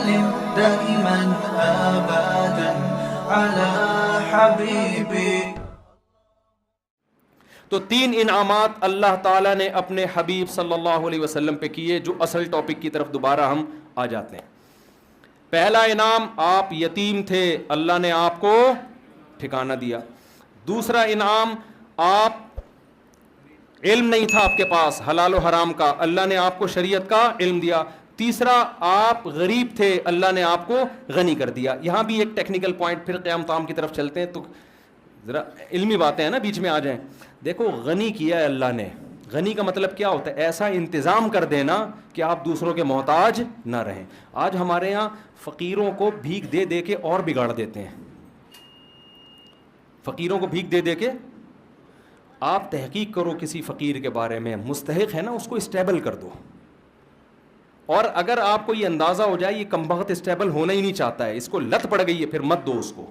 وسلم دائما أبدا على حبيبي. تو 3 انعامات اللہ تعالیٰ نے اپنے حبیب صلی اللہ علیہ وسلم پہ کیے، جو اصل ٹاپک کی طرف دوبارہ ہم آ جاتے ہیں. پہلا انعام، آپ یتیم تھے، اللہ نے آپ کو ٹھکانہ دیا. دوسرا انعام، آپ علم نہیں تھا آپ کے پاس حلال و حرام کا، اللہ نے آپ کو شریعت کا علم دیا. تیسرا، آپ غریب تھے، اللہ نے آپ کو غنی کر دیا. یہاں بھی ایک ٹیکنیکل پوائنٹ، پھر قیام تام کی طرف چلتے ہیں تو ذرا علمی باتیں ہیں نا بیچ میں آ جائیں. دیکھو، غنی کیا ہے اللہ نے. غنی کا مطلب کیا ہوتا ہے؟ ایسا انتظام کر دینا کہ آپ دوسروں کے محتاج نہ رہیں. آج ہمارے ہاں فقیروں کو بھیک دے دے کے اور بگاڑ دیتے ہیں. فقیروں کو بھیک دے دے کے، آپ تحقیق کرو کسی فقیر کے بارے میں، مستحق ہے نا، اس کو اسٹیبل کر دو. اور اگر آپ کو یہ اندازہ ہو جائے یہ کمبخت اسٹیبل ہونا ہی نہیں چاہتا ہے، اس کو لت پڑ گئی ہے، پھر مت دو اس کو.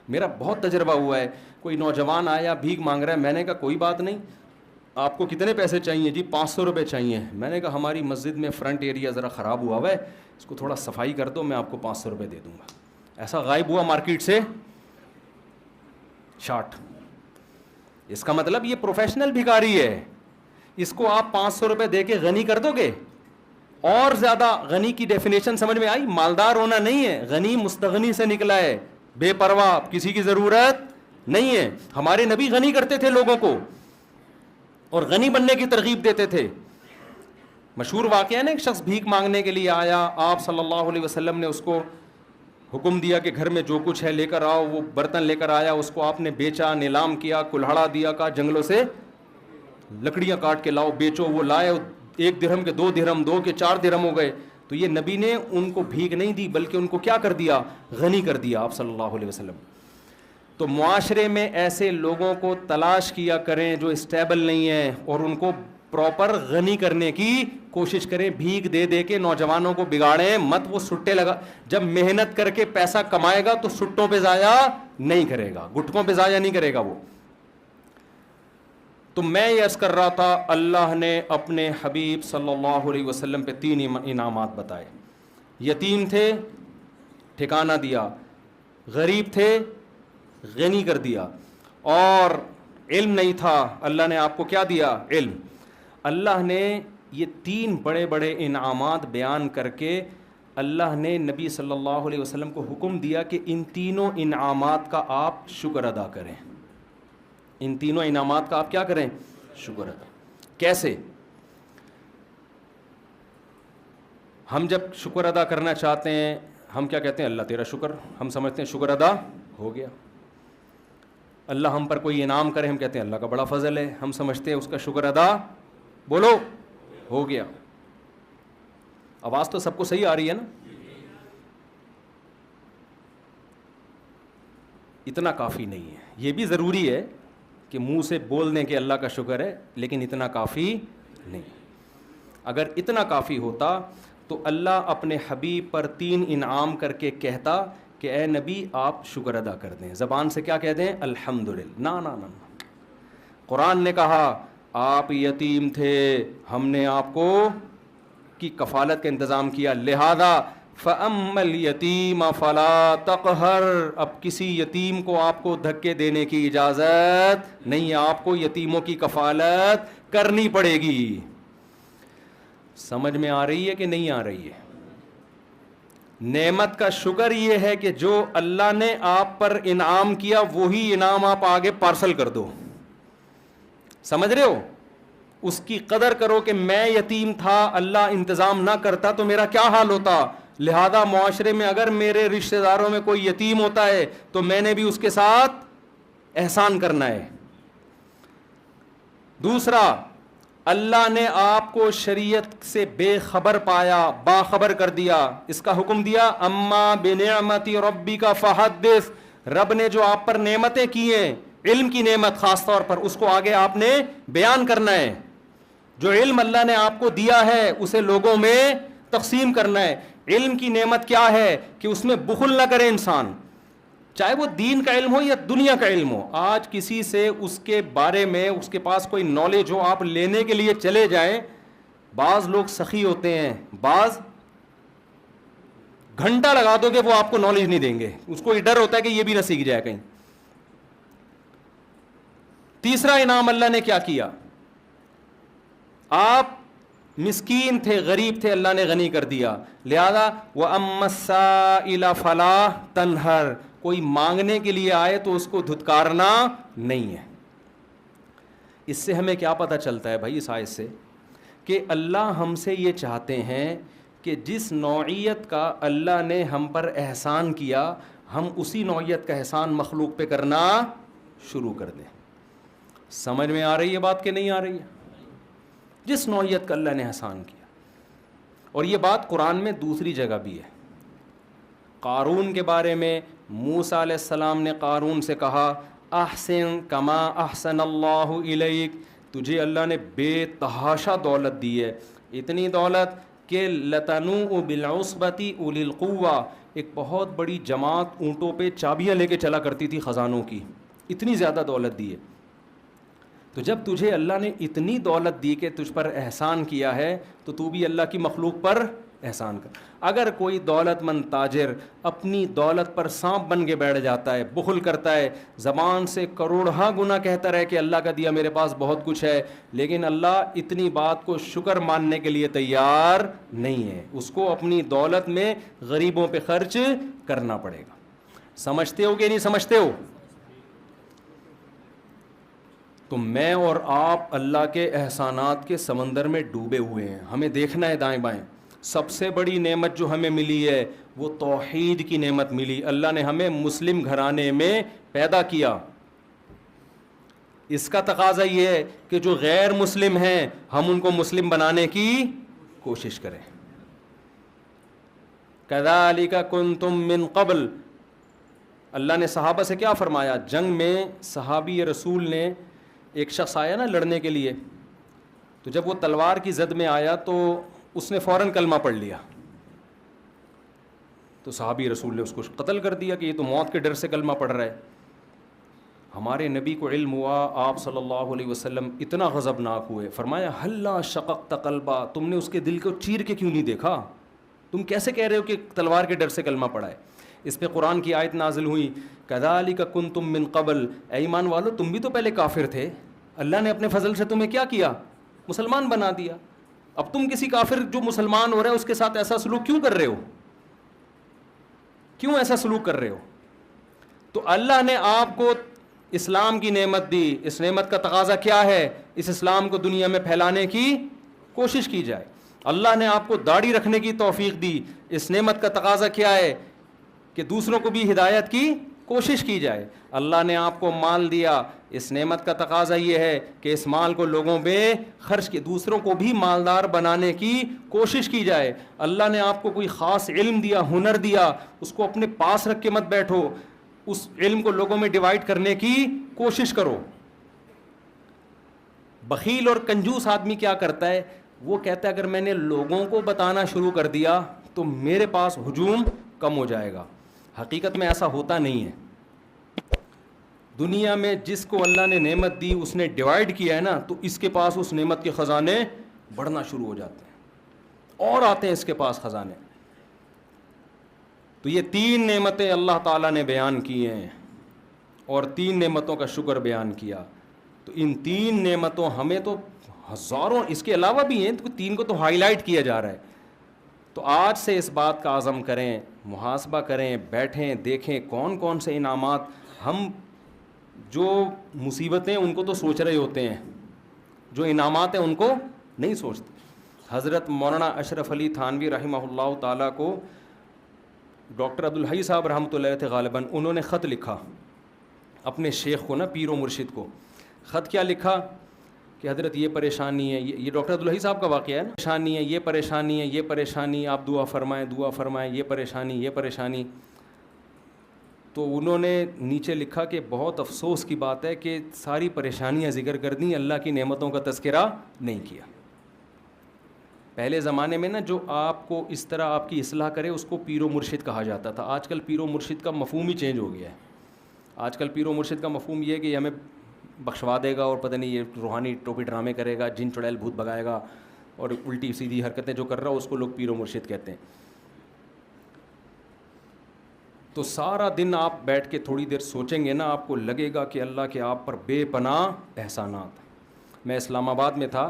میرا بہت تجربہ ہوا ہے، کوئی نوجوان آیا بھیک مانگ رہا ہے، میں نے کہا کوئی بات نہیں، آپ کو کتنے پیسے چاہیے؟ جی 500 روپے چاہیے. میں نے کہا ہماری مسجد میں فرنٹ ایریا ذرا خراب ہوا ہوا ہے، اس کو تھوڑا صفائی کر دو، میں آپ کو 500 روپے دے دوں گا. ایسا غائب ہوا مارکیٹ سے شارٹ. اس کا مطلب یہ پروفیشنل بھکاری ہے. اس کو آپ 500 روپے دے کے غنی کر دو گے. اور زیادہ غنی کی ڈیفینیشن سمجھ میں آئی؟ مالدار ہونا نہیں ہے، غنی مستغنی سے نکلا ہے، بے پرواہ، کسی کی ضرورت نہیں ہے. ہمارے نبی غنی کرتے تھے لوگوں کو اور غنی بننے کی ترغیب دیتے تھے. مشہور واقعہ ہے نا، ایک شخص بھیک مانگنے کے لیے آیا، آپ صلی اللہ علیہ وسلم نے اس کو حکم دیا کہ گھر میں جو کچھ ہے لے کر آؤ. وہ برتن لے کر آیا، اس کو آپ نے بیچا، نیلام کیا، کلہاڑا دیا، کہا جنگلوں سے لکڑیاں کاٹ کے لاؤ بیچو. وہ لائے، 1 درہم کے 2 درہم، 2 کے 4 درہم ہو گئے. تو یہ نبی نے ان کو بھیک نہیں دی بلکہ ان کو کیا کر دیا؟ غنی کر دیا آپ صلی اللہ علیہ وسلم. تو معاشرے میں ایسے لوگوں کو تلاش کیا کریں جو اسٹیبل نہیں ہیں اور ان کو پراپر غنی کرنے کی کوشش کریں. بھیک دے دے کے نوجوانوں کو بگاڑیں مت. وہ سٹے لگا، جب محنت کر کے پیسہ کمائے گا تو سٹوں پہ ضائع نہیں کرے گا، گٹکوں پہ ضائع نہیں کرے گا وہ. تو میں یہ عرض کر رہا تھا، اللہ نے اپنے حبیب صلی اللہ علیہ وسلم پہ 3 انعامات بتائے. یتیم تھے، ٹھکانہ دیا. غریب تھے، غنی کر دیا. اور علم نہیں تھا، اللہ نے آپ کو کیا دیا؟ علم. اللہ نے یہ 3 بڑے بڑے انعامات بیان کر کے اللہ نے نبی صلی اللہ علیہ وسلم کو حکم دیا کہ ان تینوں انعامات کا آپ شکر ادا کریں. ان تینوں انعامات کا آپ کیا کریں؟ شکر ادا. کیسے؟ ہم جب شکر ادا کرنا چاہتے ہیں ہم کیا کہتے ہیں؟ اللہ تیرا شکر. ہم سمجھتے ہیں شکر ادا ہو گیا. اللہ ہم پر کوئی انعام کرے ہم کہتے ہیں اللہ کا بڑا فضل ہے. ہم سمجھتے ہیں اس کا شکر ادا بولو ہو گیا. آواز تو سب کو صحیح آ رہی ہے نا؟ اتنا کافی نہیں ہے. یہ بھی ضروری ہے کہ منہ سے بول دیں کہ اللہ کا شکر ہے، لیکن اتنا کافی نہیں. اگر اتنا کافی ہوتا تو اللہ اپنے حبیب پر 3 انعام کر کے کہتا کہ اے نبی آپ شکر ادا کر دیں. زبان سے کیا کہہ دیں؟ الحمدللہ. نا نا نا. قرآن نے کہا آپ یتیم تھے، ہم نے آپ کو کی کفالت کا انتظام کیا، لہذا فَأَمَّا الْيَتِيمَ فَلَا تَقْهَرْ. اب کسی یتیم کو آپ کو دھکے دینے کی اجازت نہیں ہے، آپ کو یتیموں کی کفالت کرنی پڑے گی. سمجھ میں آ رہی ہے کہ نہیں آ رہی ہے؟ نعمت کا شکر یہ ہے کہ جو اللہ نے آپ پر انعام کیا وہی انعام آپ آگے پارسل کر دو. سمجھ رہے ہو؟ اس کی قدر کرو کہ میں یتیم تھا، اللہ انتظام نہ کرتا تو میرا کیا حال ہوتا. لہذا معاشرے میں اگر میرے رشتہ داروں میں کوئی یتیم ہوتا ہے تو میں نے بھی اس کے ساتھ احسان کرنا ہے. دوسرا، اللہ نے آپ کو شریعت سے بے خبر پایا، باخبر کر دیا. اس کا حکم دیا اما بنعمت ربک فحدث. رب نے جو آپ پر نعمتیں کی ہیں، علم کی نعمت خاص طور پر، اس کو آگے آپ نے بیان کرنا ہے. جو علم اللہ نے آپ کو دیا ہے اسے لوگوں میں تقسیم کرنا ہے. علم کی نعمت کیا ہے کہ اس میں بخل نہ کرے انسان، چاہے وہ دین کا علم ہو یا دنیا کا علم ہو. آج کسی سے اس کے بارے میں اس کے پاس کوئی نالج ہو، آپ لینے کے لیے چلے جائیں، بعض لوگ سخی ہوتے ہیں، بعض گھنٹہ لگا دو گے وہ آپ کو نالج نہیں دیں گے, اس کو یہ ڈر ہوتا ہے کہ یہ بھی نہ سیکھ جائے کہیں. تیسرا انعام اللہ نے کیا کیا, آپ مسکین تھے, غریب تھے, اللہ نے غنی کر دیا, لہذا وَأَمَّا السَّائِلَ فَلَا تَنْهَرْ, کوئی مانگنے کے لیے آئے تو اس کو دھتکارنا نہیں ہے. اس سے ہمیں کیا پتہ چلتا ہے بھائی اس آیت سے, کہ اللہ ہم سے یہ چاہتے ہیں کہ جس نوعیت کا اللہ نے ہم پر احسان کیا, ہم اسی نوعیت کا احسان مخلوق پہ کرنا شروع کر دیں. سمجھ میں آ رہی ہے بات کہ نہیں آ رہی ہے؟ جس نوعیت کا اللہ نے احسان کیا. اور یہ بات قرآن میں دوسری جگہ بھی ہے. قارون کے بارے میں موسیٰ علیہ السلام نے قارون سے کہا احسن کما احسن اللہ الیک, تجھے اللہ نے بے تحاشا دولت دی ہے, اتنی دولت کہ لتنوء بالعصبۃ اولی القوہ, ایک بہت بڑی جماعت اونٹوں پہ چابیاں لے کے چلا کرتی تھی خزانوں کی, اتنی زیادہ دولت دی ہے. تو جب تجھے اللہ نے اتنی دولت دی کہ تجھ پر احسان کیا ہے تو تو بھی اللہ کی مخلوق پر احسان کر. اگر کوئی دولت مند تاجر اپنی دولت پر سانپ بن کے بیٹھ جاتا ہے, بخل کرتا ہے, زبان سے کروڑہا گنا کہتا رہے کہ اللہ کا دیا میرے پاس بہت کچھ ہے, لیکن اللہ اتنی بات کو شکر ماننے کے لیے تیار نہیں ہے, اس کو اپنی دولت میں غریبوں پہ خرچ کرنا پڑے گا. سمجھتے ہو کہ نہیں سمجھتے ہو؟ تو میں اور آپ اللہ کے احسانات کے سمندر میں ڈوبے ہوئے ہیں, ہمیں دیکھنا ہے دائیں بائیں. سب سے بڑی نعمت جو ہمیں ملی ہے وہ توحید کی نعمت ملی. اللہ نے ہمیں مسلم گھرانے میں پیدا کیا. اس کا تقاضا یہ ہے کہ جو غیر مسلم ہیں ہم ان کو مسلم بنانے کی کوشش کریں. کذالک کنتم من قبل, اللہ نے صحابہ سے کیا فرمایا؟ جنگ میں صحابی رسول نے, ایک شخص آیا نا لڑنے کے لیے, تو جب وہ تلوار کی زد میں آیا تو اس نے فوراً کلمہ پڑھ لیا, تو صحابی رسول نے اس کو قتل کر دیا کہ یہ تو موت کے ڈر سے کلمہ پڑھ رہا ہے. ہمارے نبی کو علم ہوا, آپ صلی اللہ علیہ وسلم اتنا غضبناک ہوئے, فرمایا ہلا شققت قلبا, تم نے اس کے دل کو چیر کے کیوں نہیں دیکھا؟ تم کیسے کہہ رہے ہو کہ تلوار کے ڈر سے کلمہ پڑھا ہے؟ اس پہ قرآن کی آیت نازل ہوئی کذالک کنتم من قبل, اے ایمان والو تم بھی تو پہلے کافر تھے, اللہ نے اپنے فضل سے تمہیں کیا کیا؟ مسلمان بنا دیا. اب تم کسی کافر جو مسلمان ہو رہا ہے اس کے ساتھ ایسا سلوک کیوں کر رہے ہو؟ کیوں ایسا سلوک کر رہے ہو؟ تو اللہ نے آپ کو اسلام کی نعمت دی, اس نعمت کا تقاضا کیا ہے؟ اس اسلام کو دنیا میں پھیلانے کی کوشش کی جائے. اللہ نے آپ کو داڑھی رکھنے کی توفیق دی, اس نعمت کا تقاضا کیا ہے؟ کہ دوسروں کو بھی ہدایت کی کوشش کی جائے. اللہ نے آپ کو مال دیا, اس نعمت کا تقاضا یہ ہے کہ اس مال کو لوگوں پہ خرچ کی, دوسروں کو بھی مالدار بنانے کی کوشش کی جائے. اللہ نے آپ کو کوئی خاص علم دیا, ہنر دیا, اس کو اپنے پاس رکھ کے مت بیٹھو, اس علم کو لوگوں میں ڈیوائڈ کرنے کی کوشش کرو. بخیل اور کنجوس آدمی کیا کرتا ہے؟ وہ کہتا ہے اگر میں نے لوگوں کو بتانا شروع کر دیا تو میرے پاس ہجوم کم ہو جائے گا. حقیقت میں ایسا ہوتا نہیں ہے. دنیا میں جس کو اللہ نے نعمت دی اس نے ڈیوائڈ کیا ہے نا, تو اس کے پاس اس نعمت کے خزانے بڑھنا شروع ہو جاتے ہیں اور آتے ہیں اس کے پاس خزانے. تو یہ 3 نعمتیں اللہ تعالیٰ نے بیان کی ہیں اور 3 نعمتوں کا شکر بیان کیا. تو ان 3 نعمتوں, ہمیں تو ہزاروں اس کے علاوہ بھی ہیں, تو 3 کو تو ہائی لائٹ کیا جا رہا ہے. تو آج سے اس بات کا عزم کریں, محاسبہ کریں, بیٹھیں, دیکھیں کون کون سے انعامات. ہم جو مصیبتیں ان کو تو سوچ رہے ہوتے ہیں, جو انعامات ہیں ان کو نہیں سوچتے. حضرت مولانا اشرف علی تھانوی رحمہ اللہ تعالیٰ کو ڈاکٹر عبدالحی صاحب رحمۃ اللہ تھے غالباً, انہوں نے خط لکھا اپنے شیخ کو نا, پیر و مرشد کو. خط کیا لکھا کہ حضرت یہ پریشانی ہے, یہ ڈاکٹر عبدالحی صاحب کا واقعہ ہے نا, پریشانی ہے, یہ پریشانی ہے, یہ پریشانی, آپ دعا فرمائیں, دعا فرمائیں, یہ پریشانی, یہ پریشانی. تو انہوں نے نیچے لکھا کہ بہت افسوس کی بات ہے کہ ساری پریشانیاں ذکر کر دیں, اللہ کی نعمتوں کا تذکرہ نہیں کیا. پہلے زمانے میں نا جو آپ کو اس طرح آپ کی اصلاح کرے اس کو پیر و مرشد کہا جاتا تھا. آج کل پیر و مرشد کا مفہوم ہی چینج ہو گیا ہے. آج کل پیر و مرشد کا مفہوم یہ ہے کہ یہ ہمیں بخشوا دے گا اور پتہ نہیں یہ روحانی ٹوپی ڈرامے کرے گا, جن چڑیل بھوت بگائے گا, اور الٹی سیدھی حرکتیں جو کر رہا ہو اس کو لوگ پیر و مرشد کہتے ہیں. تو سارا دن آپ بیٹھ کے تھوڑی دیر سوچیں گے نا, آپ کو لگے گا کہ اللہ کے آپ پر بے پناہ احسانات. میں اسلام آباد میں تھا,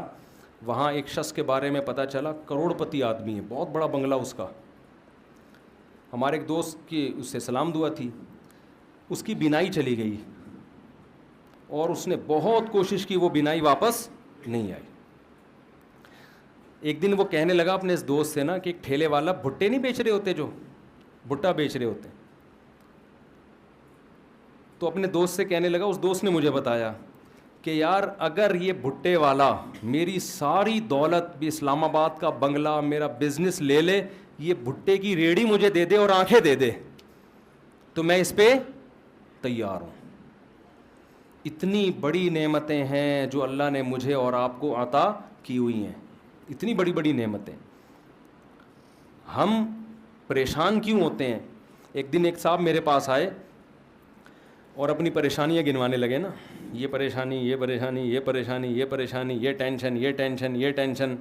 وہاں ایک شخص کے بارے میں پتہ چلا, کروڑ پتی آدمی ہے, بہت بڑا بنگلہ اس کا. ہمارے ایک دوست کی اس سے سلام دعا تھی, اس کی بینائی چلی گئی اور اس نے بہت کوشش کی, وہ بینائی واپس نہیں آئی. ایک دن وہ کہنے لگا اپنے اس دوست سے نا کہ ایک ٹھیلے والا بھٹے نہیں بیچ رہے ہوتے, جو بھٹا بیچ رہے ہوتے, تو اپنے دوست سے کہنے لگا, اس دوست نے مجھے بتایا کہ یار اگر یہ بھٹے والا میری ساری دولت بھی, اسلام آباد کا بنگلہ, میرا بزنس لے لے, یہ بھٹے کی ریڑھی مجھے دے دے اور آنکھیں دے دے, تو میں اس پہ تیار ہوں. اتنی بڑی نعمتیں ہیں جو اللہ نے مجھے اور آپ کو عطا کی ہوئی ہیں, اتنی بڑی بڑی نعمتیں. ہم پریشان کیوں ہوتے ہیں؟ ایک دن ایک صاحب میرے پاس آئے اور اپنی پریشانیاں گنوانے لگے نا, یہ پریشانی, یہ پریشانی, یہ پریشانی, یہ پریشانی, یہ ٹینشن, یہ ٹینشن, یہ ٹینشن.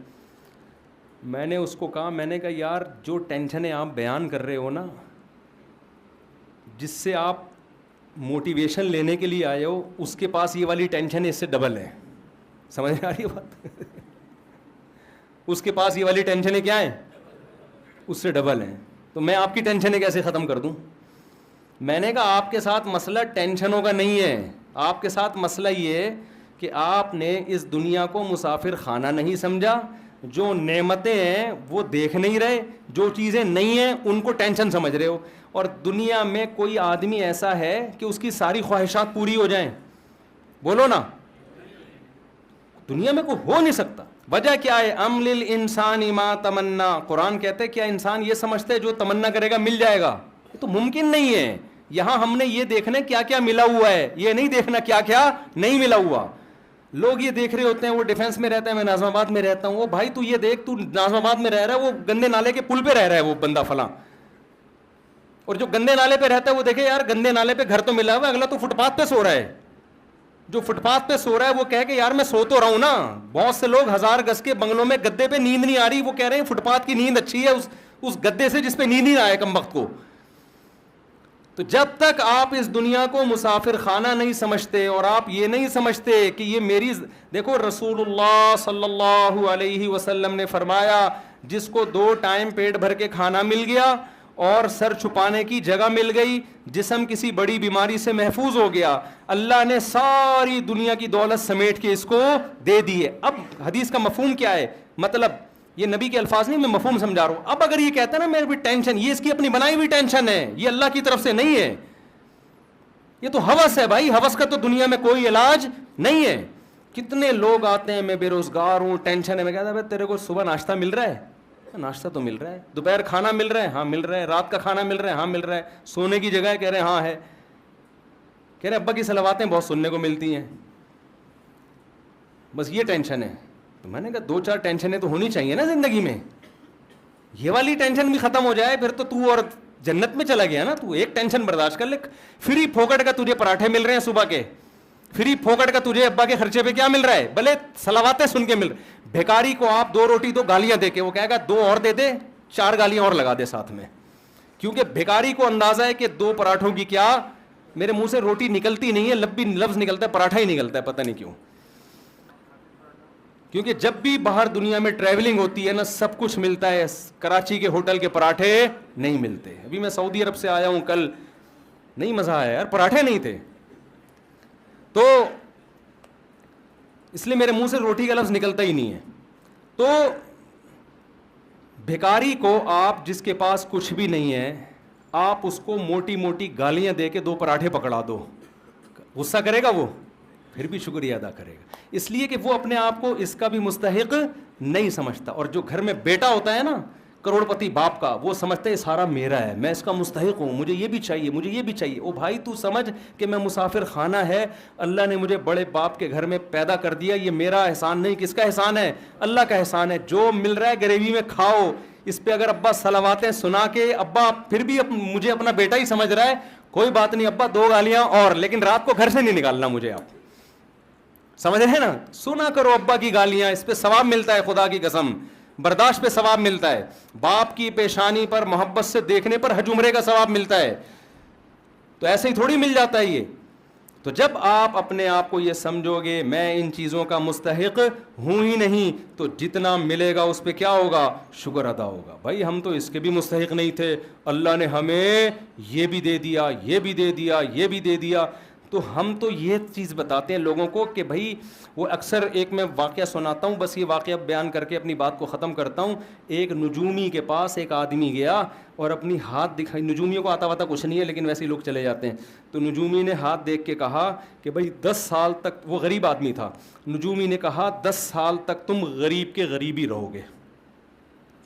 میں نے اس کو کہا, میں نے کہا یار جو ٹینشنیں آپ بیان کر رہے ہو نا, جس سے آپ موٹیویشن لینے کے لیے آئے ہو, اس کے پاس یہ والی ٹینشن اس سے ڈبل ہے. سمجھ آ رہی ہے بات؟ اس کے پاس یہ والی ٹینشنیں کیا ہیں, اس سے ڈبل ہیں. تو میں آپ کی ٹینشنیں کیسے ختم کر دوں؟ میں نے کہا آپ کے ساتھ مسئلہ ٹینشنوں کا نہیں ہے, آپ کے ساتھ مسئلہ یہ ہے کہ آپ نے اس دنیا کو مسافر خانہ نہیں سمجھا, جو نعمتیں ہیں وہ دیکھ نہیں رہے, جو چیزیں نہیں ہیں ان کو ٹینشن سمجھ رہے ہو. اور دنیا میں کوئی آدمی ایسا ہے کہ اس کی ساری خواہشات پوری ہو جائیں؟ بولو نا, دنیا میں کوئی ہو نہیں سکتا. وجہ کیا ہے؟ ام للانسان ما تمنا. قرآن کہتے کیا انسان یہ سمجھتے جو تمنا کرے گا مل جائے گا؟ یہ تو ممکن نہیں ہے. یہاں ہم نے یہ دیکھنا کیا کیا ملا ہوا ہے, یہ نہیں دیکھنا کیا کیا نہیں ملا ہوا. لوگ یہ دیکھ رہے ہوتے ہیں, وہ ڈیفینس میں رہتا ہے, میں ناظم آباد میں رہتا ہوں, وہ بھائی تو یہ دیکھ, تو ناظم آباد میں رہ رہا ہے, وہ گندے نالے کے پل پہ رہ رہا ہے وہ بندہ فلاں, اور جو گندے نالے پہ رہتا ہے وہ دیکھے یار گندے نالے پہ گھر تو ملا ہوا ہے, اگلا تو فٹ پاتھ پہ سو رہا ہے. جو فٹ پاتھ پہ سو رہا ہے وہ کہے کہ یار میں سو تو رہا ہوں نا. بہت سے لوگ 1000 گز کے بنگلوں میں گدے پہ نیند نہیں آ رہی, وہ کہہ رہے ہیں فٹ پاتھ کی نیند اچھی ہے اس گدے سے جس پہ نیند نہیں آئے کم وقت کو. تو جب تک آپ اس دنیا کو مسافر خانہ نہیں سمجھتے اور آپ یہ نہیں سمجھتے کہ یہ میری, دیکھو رسول اللہ صلی اللہ علیہ وسلم نے فرمایا جس کو 2 ٹائم پیٹ بھر کے کھانا مل گیا اور سر چھپانے کی جگہ مل گئی, جسم کسی بڑی بیماری سے محفوظ ہو گیا, اللہ نے ساری دنیا کی دولت سمیٹ کے اس کو دے دی ہے. اب حدیث کا مفہوم کیا ہے؟ مطلب یہ نبی کے الفاظ نہیں, میں مفہوم سمجھا رہا ہوں. اب اگر یہ کہتا ہے نا میرے بھی ٹینشن, یہ اس کی اپنی بنائی ہوئی ٹینشن ہے, یہ اللہ کی طرف سے نہیں ہے, یہ تو ہوس ہے بھائی. ہوس کا تو دنیا میں کوئی علاج نہیں ہے. کتنے لوگ آتے ہیں میں بے روزگار ہوں, ٹینشن ہے, میں کہتا ہے تیرے کو صبح ناشتہ مل رہا ہے؟ ناشتہ تو مل رہا ہے. دوپہر کھانا مل رہا ہے؟ ہاں مل رہا ہے. رات کا کھانا مل رہا ہے؟ ہاں مل رہا ہے. سونے کی جگہ ہے؟ کہہ رہے ہیں ہاں ہے. کہہ رہے ابا کی صلواتیں بہت سننے کو ملتی ہیں, بس یہ ٹینشن ہے. تو میں نے کہا 2-4 ٹینشنیں تو ہونی چاہیے نا زندگی میں, یہ والی ٹینشن بھی ختم ہو جائے پھر تو اور جنت میں چلا گیا نا. تو ایک ٹینشن برداشت کر لے. فری پھوکٹ کا تجھے پراٹھے مل رہے ہیں صبح کے, فری پھوکٹ کا تجھے ابا کے خرچے پہ کیا مل رہا ہے, بھلے صلواتیں سن کے مل رہے. بھیکاری کو آپ 2 روٹی 2 گالیاں دے کے, وہ کہے گا 2 اور دے دے, 4 گالیاں اور لگا دے ساتھ میں, کیونکہ بھیکاری کو اندازہ ہے کہ 2 پراٹھوں کی کیا, میرے منہ سے روٹی نکلتی نہیں ہے, لفظ نکلتا ہے, پراٹھا ہی نکلتا ہے, پتہ نہیں کیوں. کیونکہ جب بھی باہر دنیا میں ٹریولنگ ہوتی ہے نا سب کچھ ملتا ہے, کراچی کے ہوٹل کے پراٹھے نہیں ملتے. ابھی میں سعودی عرب سے آیا ہوں کل, نہیں مزہ آیا یار, پراٹھے نہیں تھے. تو اس لیے میرے منہ سے روٹی کا لفظ نکلتا ہی نہیں ہے. تو بھیکاری کو آپ جس کے پاس کچھ بھی نہیں ہے, آپ اس کو موٹی موٹی گالیاں دے کے 2 پراٹھے پکڑا دو, غصہ کرے گا وہ, پھر بھی شکریہ ادا کرے گا, اس لیے کہ وہ اپنے آپ کو اس کا بھی مستحق نہیں سمجھتا. اور جو گھر میں بیٹا ہوتا ہے نا کروڑ پتی باپ کا, وہ سمجھتا ہے سارا میرا ہے, میں اس کا مستحق ہوں, مجھے یہ بھی چاہیے, مجھے یہ بھی چاہیے. او بھائی تو سمجھ کہ میں مسافر خانہ ہے, اللہ نے مجھے بڑے باپ کے گھر میں پیدا کر دیا, یہ میرا احسان نہیں. کس کا احسان ہے؟ اللہ کا احسان ہے. جو مل رہا ہے گریوی میں کھاؤ. اس پہ اگر ابا صلواتیں سنا کے, ابا پھر بھی مجھے اپنا بیٹا ہی سمجھ رہا ہے, کوئی بات نہیں ابا 2 گالیاں اور, لیکن رات کو گھر سے نہیں نکالنا مجھے. آپ سمجھ رہے ہیں نا, سنا کرو ابا کی گالیاں, اس پہ ثواب ملتا ہے, خدا کی قسم برداشت پہ ثواب ملتا ہے. باپ کی پیشانی پر محبت سے دیکھنے پر حج عمرے کا ثواب ملتا ہے. تو ایسے ہی تھوڑی مل جاتا ہے یہ. تو جب آپ اپنے آپ کو یہ سمجھو گے میں ان چیزوں کا مستحق ہوں ہی نہیں, تو جتنا ملے گا اس پہ کیا ہوگا, شکر ادا ہوگا. بھائی ہم تو اس کے بھی مستحق نہیں تھے, اللہ نے ہمیں یہ بھی دے دیا, یہ بھی دے دیا, یہ بھی دے دیا. تو ہم تو یہ چیز بتاتے ہیں لوگوں کو کہ بھائی وہ اکثر ایک میں واقعہ سناتا ہوں, بس یہ واقعہ بیان کر کے اپنی بات کو ختم کرتا ہوں. ایک نجومی کے پاس ایک آدمی گیا اور اپنی ہاتھ دکھائی, نجومیوں کو آتا واتا کچھ نہیں ہے لیکن ویسے ہی لوگ چلے جاتے ہیں. تو نجومی نے ہاتھ دیکھ کے کہا کہ بھائی 10 سال تک, وہ غریب آدمی تھا, نجومی نے کہا 10 سال تک تم غریب کے غریب ہی رہو گے.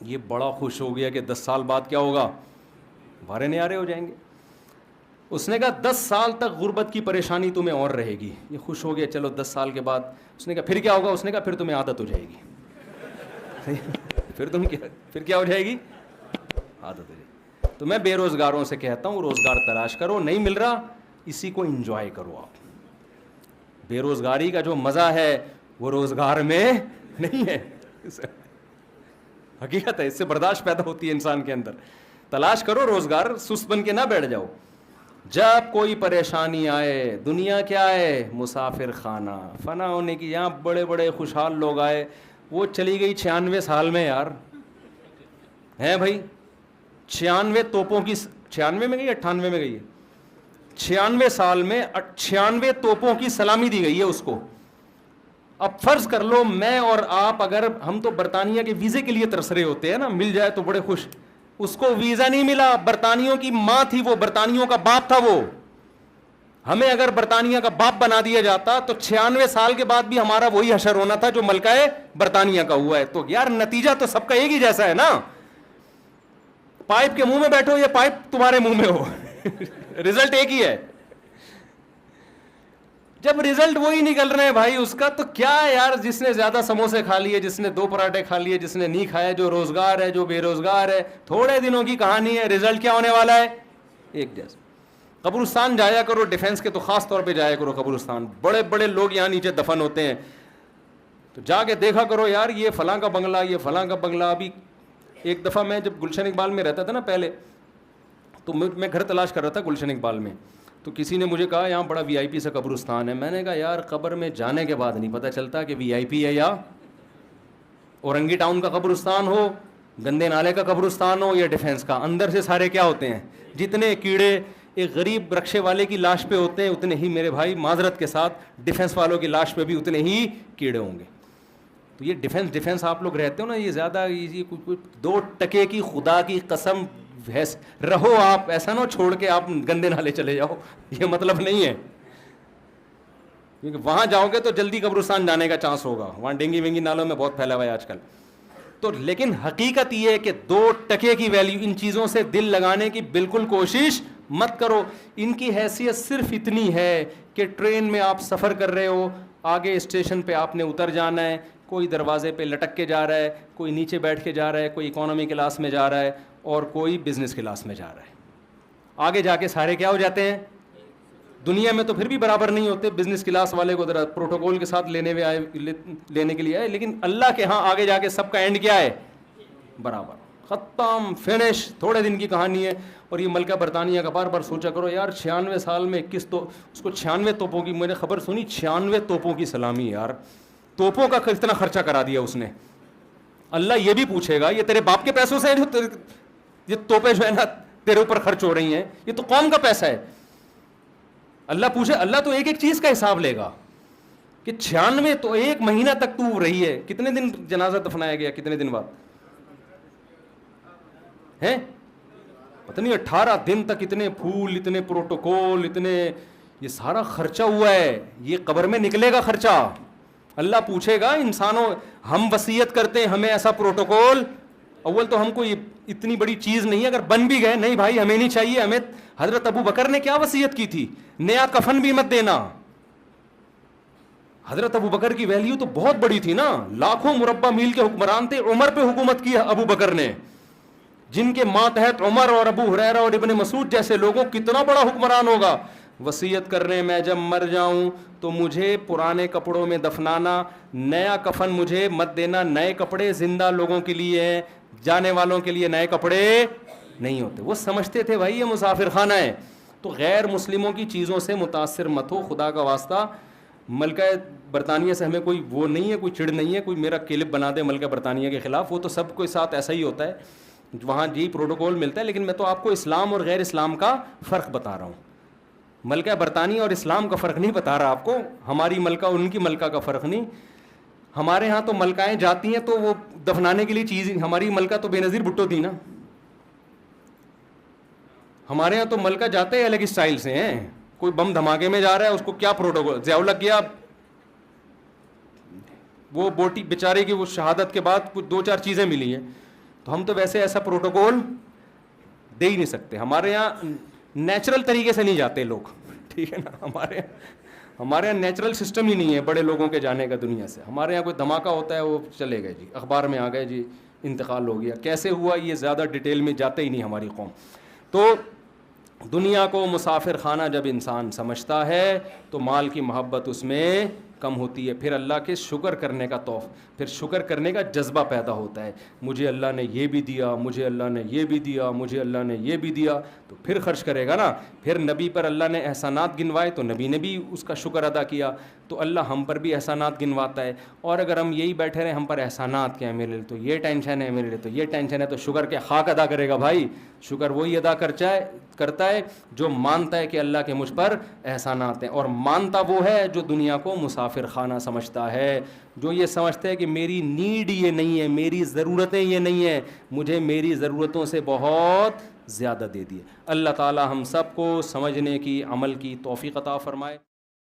یہ بڑا خوش ہو گیا کہ 10 سال بعد کیا ہوگا, بھارے نیارے ہو جائیں گے. اس نے کہا 10 سال تک غربت کی پریشانی تمہیں اور رہے گی. یہ خوش ہو گیا, چلو 10 سال کے بعد. اس نے کہا پھر کیا ہوگا, اس نے کہا پھر تمہیں عادت ہو جائے گی. پھر کیا ہو جائے گی, عادت ہو جائے گی. تو میں بے روزگاروں سے کہتا ہوں روزگار تلاش کرو, نہیں مل رہا اسی کو انجوائے کرو. آپ بے روزگاری کا جو مزہ ہے وہ روزگار میں نہیں ہے, حقیقت ہے, اس سے برداشت پیدا ہوتی ہے انسان کے اندر. تلاش کرو روزگار, سست بن کے نہ بیٹھ جاؤ. جب کوئی پریشانی آئے, دنیا کیا ہے, مسافر خانہ, فنا ہونے کی. یہاں بڑے بڑے خوشحال لوگ آئے, وہ چلی گئی 96 سال میں یار, ہیں بھائی 96 توپوں کی, 96 میں گئی 98 میں گئی ہے, 96 سال میں 96 توپوں کی سلامی دی گئی ہے اس کو. اب فرض کر لو میں اور آپ, اگر ہم تو برطانیہ کے ویزے کے لیے ترس رہے ہوتے ہیں نا, مل جائے تو بڑے خوش. اس کو ویزا نہیں ملا, برطانیوں کی ماں تھی وہ, برطانیوں کا باپ تھا وہ. ہمیں اگر برطانیہ کا باپ بنا دیا جاتا تو 96 سال کے بعد بھی ہمارا وہی حشر ہونا تھا جو ملکہ برطانیہ کا ہوا ہے. تو یار نتیجہ تو سب کا ایک ہی جیسا ہے نا, پائپ کے منہ میں بیٹھو یا پائپ تمہارے منہ میں ہو, رزلٹ ایک ہی ہے. جب رزلٹ وہی نکل رہے ہیں بھائی اس کا, تو کیا ہے یار, جس نے زیادہ سموسے کھا لیے, جس نے 2 پراٹھے کھا لیے, جس نے نہیں کھایا, جو روزگار ہے, جو بے روزگار ہے, تھوڑے دنوں کی کہانی ہے, رزلٹ کیا ہونے والا ہے, ایک جیسا. قبرستان جایا کرو, ڈیفنس کے تو خاص طور پہ جایا کرو قبرستان, بڑے بڑے لوگ یہاں نیچے دفن ہوتے ہیں, تو جا کے دیکھا کرو یار یہ فلاں کا بنگلہ, یہ فلاں کا بنگلہ. ابھی ایک دفعہ میں جب گلشن اقبال میں رہتا تھا نا پہلے, تو میں گھر تلاش کر رہا تھا گلشن اقبال میں, تو کسی نے مجھے کہا یہاں بڑا VIP سا قبرستان ہے. میں نے کہا یار قبر میں جانے کے بعد نہیں پتہ چلتا کہ VIP ہے یا اورنگی ٹاؤن کا قبرستان ہو, گندے نالے کا قبرستان ہو, یا ڈیفنس کا. اندر سے سارے کیا ہوتے ہیں, جتنے کیڑے ایک غریب رکشے والے کی لاش پہ ہوتے ہیں اتنے ہی میرے بھائی معذرت کے ساتھ ڈیفنس والوں کی لاش پہ بھی اتنے ہی کیڑے ہوں گے. تو یہ ڈیفنس آپ لوگ رہتے ہو نا, یہ زیادہ 2 ٹکے کی خدا کی قسم رہو آپ, ایسا نہ چھوڑ کے آپ گندے نالے چلے جاؤ, یہ مطلب نہیں ہے. کیونکہ وہاں جاؤ گے تو جلدی قبرستان جانے کا چانس ہوگا, وہاں ڈینگی وینگی نالوں میں بہت پھیلا ہوا ہے آج کل. تو لیکن حقیقت یہ ہے کہ 2 ٹکے کی ویلیو, ان چیزوں سے دل لگانے کی بالکل کوشش مت کرو. ان کی حیثیت صرف اتنی ہے کہ ٹرین میں آپ سفر کر رہے ہو, آگے اسٹیشن پہ آپ نے اتر جانا ہے, کوئی دروازے پہ لٹک کے جا رہا ہے, کوئی نیچے بیٹھ کے جا رہا ہے, کوئی اکانومی کلاس میں جا رہا ہے, اور کوئی بزنس کلاس میں جا رہا ہے. آگے جا کے سارے کیا ہو جاتے ہیں, دنیا میں تو پھر بھی برابر نہیں ہوتے. بزنس کلاس والے کو ذرا پروٹوکول کے ساتھ لینے کے لیے آئے, لیکن اللہ کے ہاں آگے جا کے سب کا اینڈ کیا ہے, برابر, ختم, فنش. تھوڑے دن کی کہانی ہے. اور یہ ملکہ برطانیہ کا بار بار سوچا کرو یار 96 سال میں اس کو 96 توپوں کی, میں نے خبر سنی 96 توپوں کی سلامی. یار توپوں کا اتنا خرچہ کرا دیا اس نے. اللہ یہ بھی پوچھے گا یہ تیرے باپ کے پیسوں سے جو یہ توپیں جو ہے نا تیرے اوپر خرچ ہو رہی ہیں, یہ تو قوم کا پیسہ ہے. اللہ پوچھے, اللہ تو ایک ایک چیز کا حساب لے گا کہ 96 تو 1 مہینہ تک تو رہی ہے. کتنے دن جنازہ دفنایا گیا, کتنے دن بعد ہیں پتہ نہیں, 18 دن تک اتنے پھول, اتنے پروٹوکول, اتنے یہ سارا خرچہ ہوا ہے. یہ قبر میں نکلے گا خرچہ. اللہ پوچھے گا انسانوں, ہم وصیت کرتے ہیں ہمیں ایسا پروٹوکول, اول تو ہم کو یہ اتنی بڑی چیز نہیں ہے, اگر بن بھی گئے نہیں بھائی ہمیں نہیں چاہیے. ہمیں حضرت ابو بکر نے کیا وصیت کی تھی, نیا کفن بھی مت دینا. حضرت ابو بکر کی ویلیو تو بہت بڑی تھی نا, لاکھوں مربع میل کے حکمران تھے. عمر پہ حکومت کی ابو بکر نے, جن کے ماتحت عمر اور ابو ہریرہ اور ابن مسعود جیسے لوگوں, کتنا بڑا حکمران ہوگا. وصیت کر رہے ہیں میں جب مر جاؤں تو مجھے پرانے کپڑوں میں دفنانا, نیا کفن مجھے مت دینا. نئے کپڑے زندہ لوگوں کے لیے ہیں, جانے والوں کے لیے نئے کپڑے نہیں ہوتے. وہ سمجھتے تھے بھائی یہ مسافر خانہ ہے. تو غیر مسلموں کی چیزوں سے متاثر مت ہو خدا کا واسطہ. ملکہ برطانیہ سے ہمیں کوئی وہ نہیں ہے, کوئی چڑ نہیں ہے, کوئی میرا کلپ بنا دے ملکہ برطانیہ کے خلاف, وہ تو سب کے ساتھ ایسا ہی ہوتا ہے, وہاں جی پروٹوکول ملتا ہے. لیکن میں تو آپ کو اسلام اور غیر اسلام کا فرق بتا رہا ہوں. ملکہ برطانیہ اور اسلام کا فرق نہیں بتا رہا آپ کو, ہماری ملکہ اور ان کی ملکہ کا فرق نہیں. ہمارے ہاں تو ملکائیں جاتی ہیں تو وہ دفنانے کے لیے چیز, ہماری ملکہ تو بے نظیر بھٹو تھی نا. ہمارے ہاں تو ملکہ جاتے ہیں الگ اسٹائل سے ہیں, کوئی بم دھماکے میں جا رہا ہے اس کو کیا پروٹوکول, ضیاء الحق گیا وہ بوٹی بیچارے کی وہ شہادت کے بعد کچھ 2-4 چیزیں ملی ہیں, تو ہم تو ویسے ایسا پروٹوکول دے ہی نہیں سکتے. ہمارے یہاں نیچرل طریقے سے نہیں جاتے لوگ, ٹھیک ہے نا. ہمارے یہاں نیچرل سسٹم ہی نہیں ہے بڑے لوگوں کے جانے کا دنیا سے. ہمارے یہاں کوئی دھماکہ ہوتا ہے وہ چلے گئے جی, اخبار میں آ گئے جی انتقال ہو گیا, کیسے ہوا یہ زیادہ ڈیٹیل میں جاتے ہی نہیں ہماری قوم. تو دنیا کو مسافر خانہ جب انسان سمجھتا ہے تو مال کی محبت اس میں کم ہوتی ہے, پھر اللہ کے شکر کرنے کا پھر شکر کرنے کا جذبہ پیدا ہوتا ہے. مجھے اللہ نے یہ بھی دیا, مجھے اللہ نے یہ بھی دیا, مجھے اللہ نے یہ بھی دیا, تو پھر خرچ کرے گا نا. پھر نبی پر اللہ نے احسانات گنوائے تو نبی نے بھی اس کا شکر ادا کیا, تو اللہ ہم پر بھی احسانات گنواتا ہے. اور اگر ہم یہی بیٹھے رہے ہم پر احسانات کیا ہے, میرے لیے تو یہ ٹینشن ہے, میرے لیے تو یہ ٹینشن ہے, تو شکر کے خاک ادا کرے گا بھائی. شکر وہی ادا کرتا ہے جو مانتا ہے کہ اللہ کے مجھ پر احسانات ہیں, اور مانتا وہ ہے جو دنیا کو مسافر خانہ سمجھتا ہے, جو یہ سمجھتا ہے کہ میری نیڈ یہ نہیں ہے, میری ضرورتیں یہ نہیں ہیں, مجھے میری ضرورتوں سے بہت زیادہ دے دیے. اللہ تعالی ہم سب کو سمجھنے کی, عمل کی توفیق عطا فرمائے.